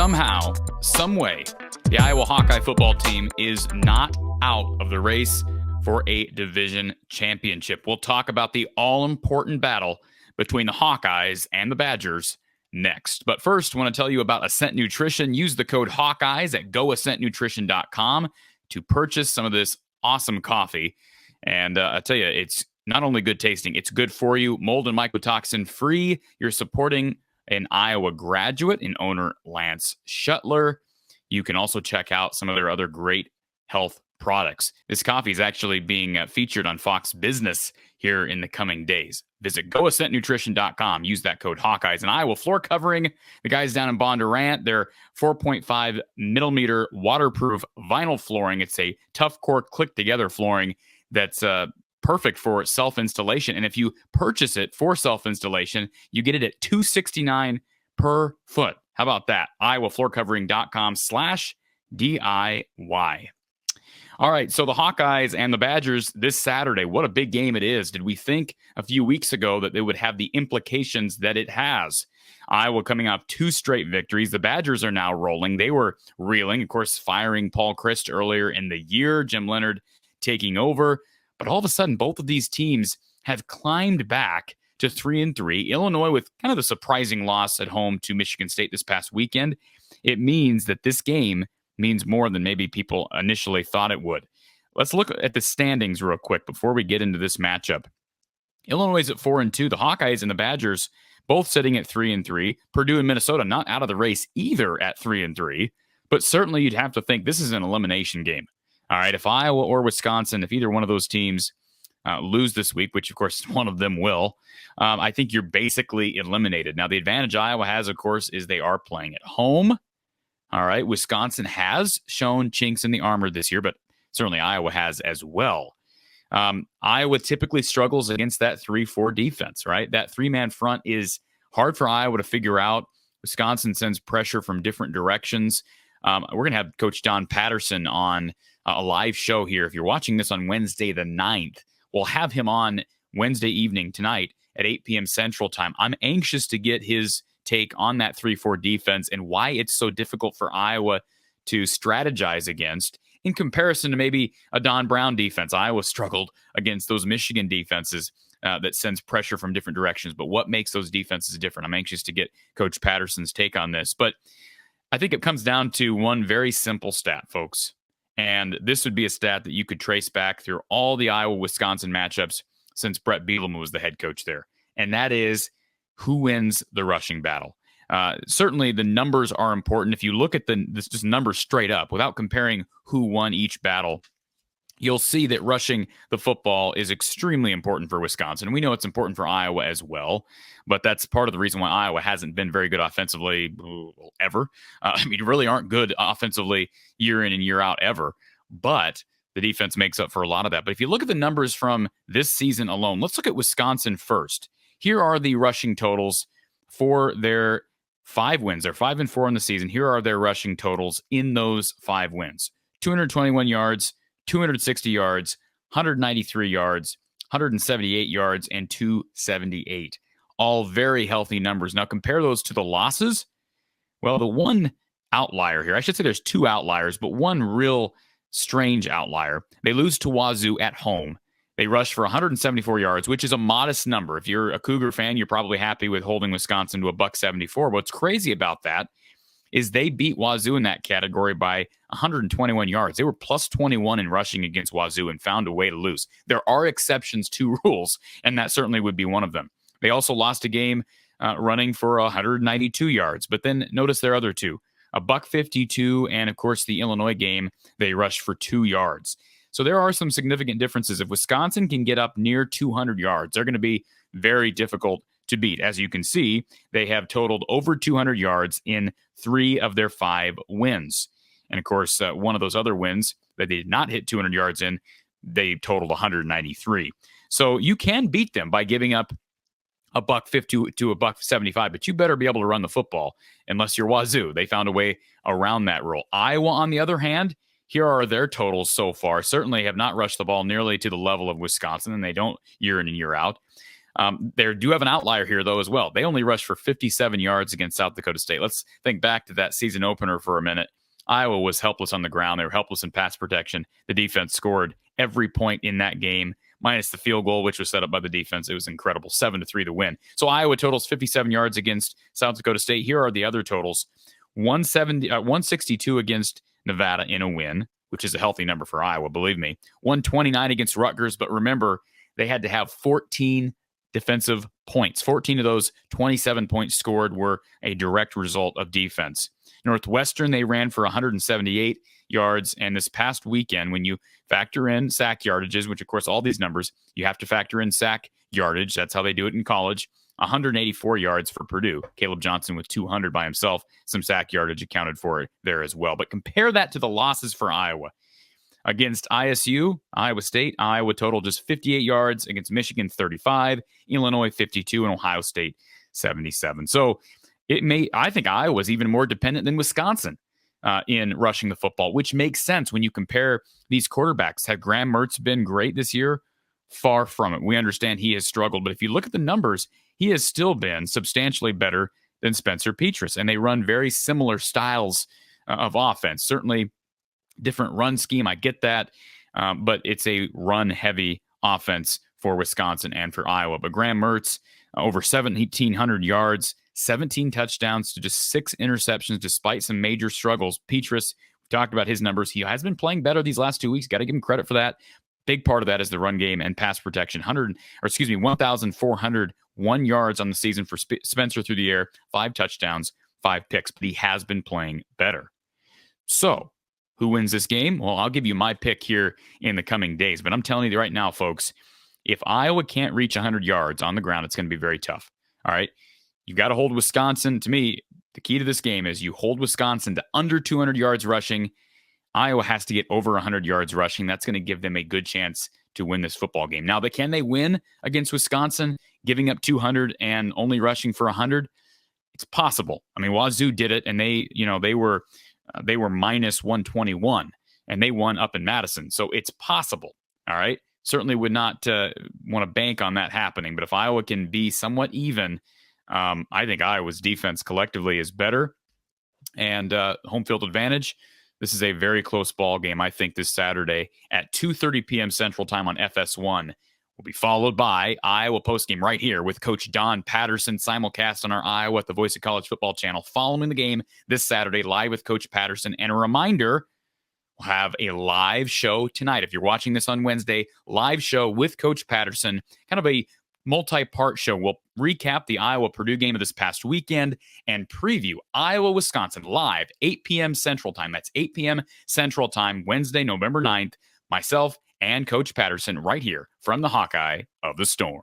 somehow, some way, the Iowa Hawkeye football team is not out of the race for a division championship. We'll talk about the all-important battle between the Hawkeyes and the Badgers next. But first, I want to tell you about Ascent Nutrition. Use the code Hawkeyes at goascentnutrition.com to purchase some of this awesome coffee. And I tell you, it's not only good tasting, it's good for you. Mold and mycotoxin free. You're supporting an Iowa graduate in owner Lance Shuttler. You can also check out some of their other great health products. This coffee is actually being featured on Fox Business here in the coming days. Visit goascentnutrition.com. Use that code Hawkeyes. And Iowa floor covering, the guys down in Bondurant, they're 4.5 millimeter waterproof vinyl flooring. It's a tough core click together flooring that's perfect for self-installation. And if you purchase it for self-installation, you get it at $269 per foot. How about that? iowafloorcovering.com/DIY. All right, so the Hawkeyes and the Badgers this Saturday, what a big game it is. Did we think a few weeks ago that it would have the implications that it has? Iowa coming off 2 straight victories. The Badgers are now rolling. They were reeling, of course, firing Paul Chryst earlier in the year, Jim Leonhard taking over. But all of a sudden, both of these teams have climbed back to 3-3. Illinois with kind of the surprising loss at home to Michigan State this past weekend. It means that this game means more than maybe people initially thought it would. Let's look at the standings real quick before we get into this matchup. Illinois is at 4-2. The Hawkeyes and the Badgers both sitting at 3-3. Purdue and Minnesota not out of the race either at 3-3. But certainly you'd have to think this is an elimination game. All right, if Iowa or Wisconsin, if either one of those teams lose this week, which of course one of them will, I think you're basically eliminated. Now, the advantage Iowa has, of course, is they are playing at home. All right, Wisconsin has shown chinks in the armor this year, but certainly Iowa has as well. Iowa typically struggles against that 3-4 defense, right? That 3-man front is hard for Iowa to figure out. Wisconsin sends pressure from different directions. We're going to have Coach Don Patterson on a live show here. If you're watching this on Wednesday the 9th, we'll have him on Wednesday evening tonight at 8 p.m. Central Time. I'm anxious to get his take on that 3-4 defense and why it's so difficult for Iowa to strategize against in comparison to maybe a Don Brown defense. Iowa struggled against those Michigan defenses that sends pressure from different directions. But what makes those defenses different? I'm anxious to get Coach Patterson's take on this. But I think it comes down to one very simple stat, folks. And this would be a stat that you could trace back through all the Iowa-Wisconsin matchups since Brett Bielema was the head coach there. And that is who wins the rushing battle. Certainly the numbers are important. If you look at this just numbers straight up without comparing who won each battle, you'll see that rushing the football is extremely important for Wisconsin. We know it's important for Iowa as well, but that's part of the reason why Iowa hasn't been very good offensively ever. Really aren't good offensively year in and year out ever, but the defense makes up for a lot of that. But if you look at the numbers from this season alone, let's look at Wisconsin first. Here are the rushing totals for their 5 wins. They're 5-4 in the season. Here are their rushing totals in those 5 wins. 221 yards, 260 yards, 193 yards, 178 yards, and 278. All very healthy numbers. Now compare those to the losses. Well, the one outlier here, I should say there's 2 outliers, but one real strange outlier. They lose to Wazoo at home. They rushed for 174 yards, which is a modest number. If you're a Cougar fan, you're probably happy with holding Wisconsin to $174. What's crazy about that is they beat Wazoo in that category by 121 yards. They were plus 21 in rushing against Wazoo and found a way to lose. There are exceptions to rules, and that certainly would be one of them. They also lost a game running for 192 yards, but then notice their other 2, a $152, and of course the Illinois game, they rushed for 2 yards. So there are some significant differences. If Wisconsin can get up near 200 yards, they're going to be very difficult to beat. As you can see, they have totaled over 200 yards in 3 of their 5 wins. And of course, one of those other wins that they did not hit 200 yards in, they totaled 193. So you can beat them by giving up a $150 to a $175, but you better be able to run the football unless you're Wazoo. They found a way around that rule. Iowa, on the other hand, here are their totals so far. Certainly have not rushed the ball nearly to the level of Wisconsin, and they don't year in and year out. They do have an outlier here, though, as well. They only rushed for 57 yards against South Dakota State. Let's think back to that season opener for a minute. Iowa was helpless on the ground. They were helpless in pass protection. The defense scored every point in that game, minus the field goal, which was set up by the defense. It was incredible. 7-3 to win. So Iowa totals 57 yards against South Dakota State. Here are the other totals. 162 against Nevada in a win, which is a healthy number for Iowa, believe me. 129 against Rutgers, but remember, they had to have 14 defensive points. 14 of those 27 points scored were a direct result of defense. Northwestern, they ran for 178 yards. And this past weekend, when you factor in sack yardages, which of course all these numbers, you have to factor in sack yardage. That's how they do it in college. 184 yards for Purdue. Caleb Johnson with 200 by himself. Some sack yardage accounted for it there as well. But compare that to the losses for Iowa. Against ISU, Iowa State, Iowa total just 58 yards. Against Michigan, 35. Illinois, 52. And Ohio State, 77. So I think Iowa's even more dependent than Wisconsin in rushing the football, which makes sense when you compare these quarterbacks. Have Graham Mertz been great this year? Far from it. We understand he has struggled, but if you look at the numbers, he has still been substantially better than Spencer Petras, and they run very similar styles of offense. Certainly different run scheme, I get that, but it's a run-heavy offense for Wisconsin and for Iowa. But Graham Mertz, over 1,700 yards, 17 touchdowns to just 6 interceptions despite some major struggles. Petras, we talked about his numbers. He has been playing better these last 2 weeks. Got to give him credit for that. Big part of that is the run game and pass protection. 1,401 yards on the season for Spencer through the air, 5 touchdowns, 5 picks, but he has been playing better. So, who wins this game? Well, I'll give you my pick here in the coming days, but I'm telling you right now, folks, if Iowa can't reach 100 yards on the ground, it's going to be very tough. All right? You've got to hold Wisconsin. To me, the key to this game is you hold Wisconsin to under 200 yards rushing. Iowa has to get over 100 yards rushing. That's going to give them a good chance to win this football game. Now, can they win against Wisconsin, giving up 200 and only rushing for 100? It's possible. I mean, Wazoo did it, and they were minus 121, and they won up in Madison. So it's possible. All right. Certainly would not want to bank on that happening. But if Iowa can be somewhat even, I think Iowa's defense collectively is better, and home field advantage. This is a very close ball game. I think this Saturday at 2:30 p.m. Central Time on FS1 will be followed by Iowa postgame right here with Coach Don Patterson, simulcast on our Iowa at the Voice of College Football channel following the game this Saturday, live with Coach Patterson. And a reminder, we'll have a live show tonight. If you're watching this on Wednesday, live show with Coach Patterson, kind of a multi-part show. We'll recap the Iowa-Purdue game of this past weekend and preview Iowa-Wisconsin live, 8 p.m. Central Time. That's 8 p.m. Central Time, Wednesday, November 9th. Myself and Coach Patterson right here from the Hawkeye of the Storm.